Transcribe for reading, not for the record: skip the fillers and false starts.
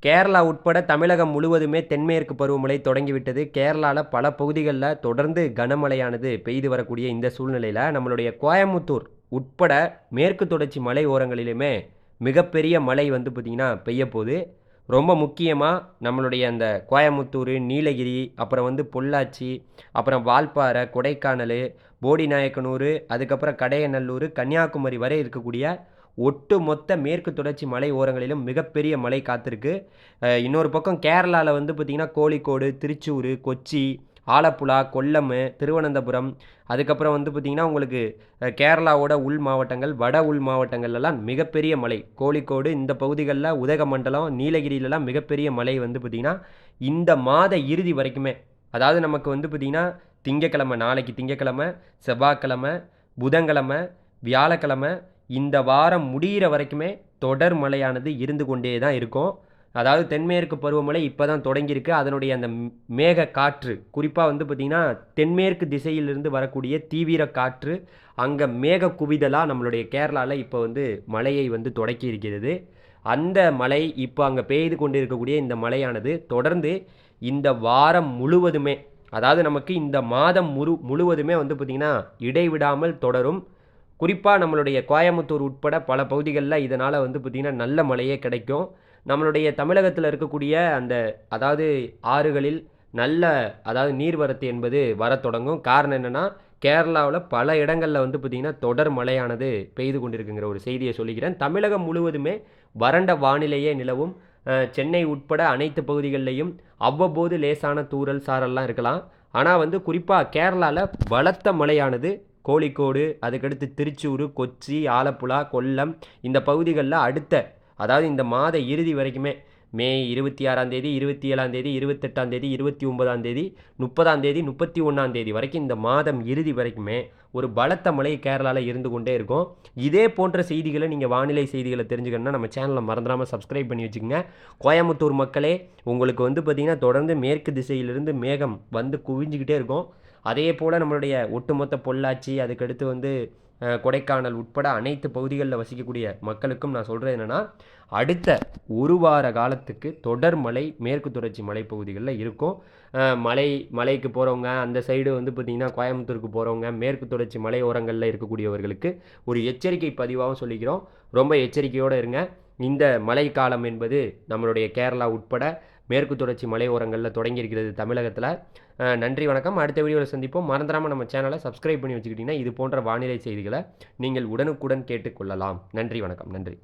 கேரளா உட்பட தமிழகம் முழுவதுமே தென்மேற்கு பருவமழை தொடங்கிவிட்டது. கேரளால பல பகுதிகள்ல தொடர்ந்து கனமழையானது பெய்து வரக்கூடிய இந்த சூழ்நிலையில, நம்மளுடைய கோயமுத்தூர் உட்பட மேற்கு தொடர்ச்சி மலை ஓரங்களிலுமே மிகப்பெரிய மழை வந்து பார்த்தீங்கன்னா பெய்யப்போது. ரொம்ப முக்கியமா நம்மளுடைய அந்த கோயமுத்தூர், நீலகிரி, அப்புறம் வந்து பொள்ளாச்சி, அப்புறம் வால்பாறை, கொடைக்கானல், போடிநாயக்கனூர், அதுக்கப்புறம் கடையநல்லூர், கன்னியாகுமரி வரை இருக்கக்கூடிய ஒட்டுமொத்த மேற்கு தொடர்ச்சி மலை ஓரங்களிலும் மிகப்பெரிய மழை காத்திருக்கு. இன்னொரு பக்கம் கேரளாவில் வந்து பார்த்திங்கன்னா கோழிக்கோடு, திருச்சூர், கொச்சி, ஆலப்புழா, கொல்லம், திருவனந்தபுரம், அதுக்கப்புறம் வந்து பார்த்திங்கன்னா உங்களுக்கு கேரளாவோட உள் மாவட்டங்கள், வட உள் மாவட்டங்கள்லாம் மிகப்பெரிய மழை. கோழிக்கோடு இந்த பகுதிகளில், உதகமண்டலம், நீலகிரியிலலாம் மிகப்பெரிய மழை வந்து பார்த்திங்கன்னா இந்த மாத இறுதி வரைக்குமே, அதாவது நமக்கு வந்து பார்த்திங்கன்னா திங்கக்கிழமை, நாளைக்கு திங்கக்கிழமை, செவ்வாய்க்கிழமை, புதன்கிழமை, வியாழக்கிழமை, இந்த வாரம் முடிகிற வரைக்குமே தொடர் மழையானது இருந்து கொண்டே தான் இருக்கும். அதாவது தென்மேற்கு பருவமழை இப்போ தான் தொடங்கியிருக்கு. அதனுடைய அந்த மேக காற்று குறிப்பாக வந்து பார்த்திங்கன்னா தென்மேற்கு திசையிலிருந்து வரக்கூடிய தீவிர காற்று அங்கே மேக குவிதலாக நம்மளுடைய கேரளாவில் இப்போ வந்து மழையை வந்து தொடக்கி இருக்கிறது. அந்த மழை இப்போ அங்கே பெய்து கொண்டு இருக்கக்கூடிய இந்த மழையானது தொடர்ந்து இந்த வாரம் முழுவதுமே, அதாவது நமக்கு இந்த மாதம் முழுவதுமே வந்து பார்த்திங்கன்னா இடைவிடாமல் தொடரும். குறிப்பாக நம்மளுடைய கோயமுத்தூர் உட்பட பல பகுதிகளில் இதனால் வந்து பார்த்திங்கன்னா நல்ல மழையே கிடைக்கும். நம்மளுடைய தமிழகத்தில் இருக்கக்கூடிய அந்த அதாவது ஆறுகளில் நல்ல அதாவது நீர்வரத்து என்பது வர தொடங்கும். காரணம் என்னென்னா கேரளாவில் பல இடங்களில் வந்து பார்த்திங்கன்னா தொடர் மழையானது பெய்து கொண்டிருக்குங்கிற ஒரு செய்தியை சொல்லிக்கிறேன். தமிழகம் முழுவதுமே வறண்ட வானிலையே நிலவும். சென்னை உட்பட அனைத்து பகுதிகளிலையும் அவ்வப்போது லேசான தூறல் சாரல்லாம் இருக்கலாம். ஆனால் வந்து குறிப்பாக கேரளாவில் பலத்த மழையானது கோழிக்கோடு, அதுக்கடுத்து திருச்சூர், கொச்சி, ஆலப்புழா, கொல்லம் இந்த பகுதிகளில் அதாவது இந்த மாத இறுதி வரைக்குமே மே 26ஆம் தேதி, 27ஆம் தேதி, 28ஆம் தேதி, 29ஆம் தேதி, 30ஆம் தேதி, 31ஆம் தேதி வரைக்கும் இந்த மாதம் இறுதி வரைக்குமே ஒரு பலத்த மழை கேரளாவில் இருந்து கொண்டே இருக்கும். இதே போன்ற செய்திகளை நீங்கள் வானிலை செய்திகளை தெரிஞ்சுக்கணுன்னா நம்ம சேனலை மறந்துடாமல் சப்ஸ்கிரைப் பண்ணி வச்சுக்கோங்க. கோயமுத்தூர் மக்களே, உங்களுக்கு வந்து பார்த்திங்கன்னா தொடர்ந்து மேற்கு திசையிலிருந்து மேகம் வந்து குவிஞ்சிக்கிட்டே இருக்கும். அதே போல் நம்மளுடைய ஒட்டுமொத்த பொள்ளாச்சி, அதுக்கடுத்து வந்து கொடைக்கானல் உட்பட அனைத்து பகுதிகளில் வசிக்கக்கூடிய மக்களுக்கும் நான் சொல்கிறது என்னென்னா, அடுத்த ஒரு வார காலத்துக்கு தொடர் மழை மேற்கு தொடர்ச்சி மலைப்பகுதிகளில் இருக்கும். மலைக்கு போகிறவங்க, அந்த சைடு வந்து பார்த்திங்கன்னா கோயம்புத்தூருக்கு போகிறவங்க, மேற்கு தொடர்ச்சி மலை ஓரங்களில் இருக்கக்கூடியவர்களுக்கு ஒரு எச்சரிக்கை பதிவாகவும் சொல்லிக்கிறோம். ரொம்ப எச்சரிக்கையோடு இருங்க. இந்த மழைக்காலம் என்பது நம்மளுடைய கேரளா உட்பட மேற்கு தொடர்ச்சி மலை ஓரங்களில் தொடங்கியிருக்கிறது தமிழகத்தில். நன்றி, வணக்கம். அடுத்த வீடியோவில் சந்திப்போம். மறந்துடாமல் நம்ம சேனலை சப்ஸ்கிரைப் பண்ணி வச்சுக்கிட்டிங்கன்னா இது போன்ற வானிலை செய்திகளை நீங்கள் உடனுக்குடன் கேட்டுக்கொள்ளலாம். நன்றி, வணக்கம். நன்றி.